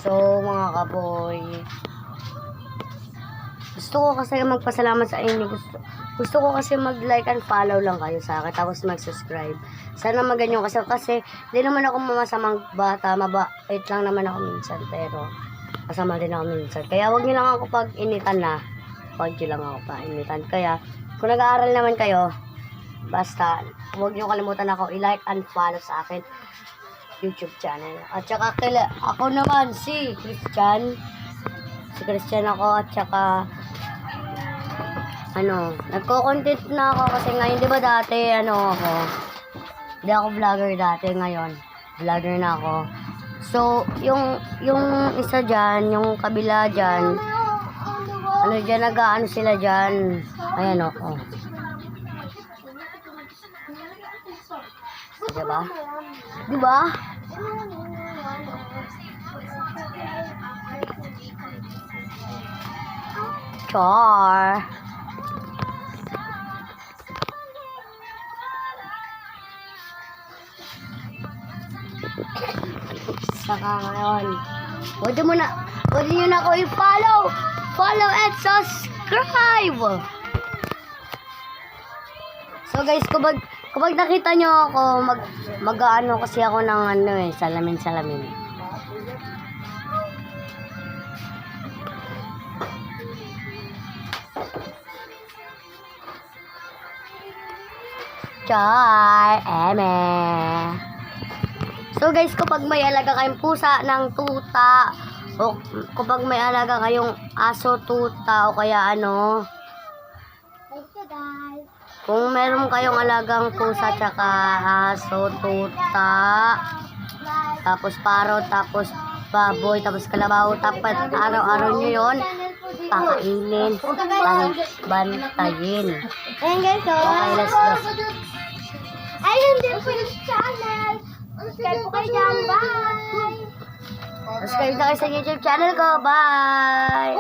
So, mga kaboy, gusto ko kasi magpasalamat sa inyo. Gusto ko kasi mag-like and follow lang kayo sa akin, tapos mag-subscribe. Sana maganyo kasi di naman ako mamasamang bata, mabait lang naman ako minsan, pero masama din ako minsan. Kaya wag niyo lang ako pag-initan na. Wag niyo lang ako pag-initan. Kaya, kung nag-aaral naman kayo, basta, huwag niyo kalimutan ako i-like and follow sa akin YouTube channel. At saka ako naman si Christian. Si Christian ako, at saka nagko-content na ako kasi ngayon, di ba dati, ako, hindi ako vlogger dati, ngayon, vlogger na ako. So, yung isa dyan, yung kabila dyan, dyan, nag-aano sila dyan, ayan o. Diba? Diba? Char. Saka ngayon, pwede nyo na ako i-follow. Follow and subscribe. So guys, kapag nakita nyo ako, mag-ano kasi ako ng salamin. Char, eme. So guys, kapag may alaga kayong pusa ng tuta, o kapag may alaga kayong aso, tuta, o kaya kung meron kayong alagang pusa, tsaka aso, tuta, tapos parot, tapos baboy, tapos kalabaw, tapos araw-araw nyo yun, pakainin, bantayin. Ayan guys, Okay, let's go. ayun din po yung channel. Subscribe po kayo dyan. Bye! Subscribe na kayo sa YouTube channel ko. Bye!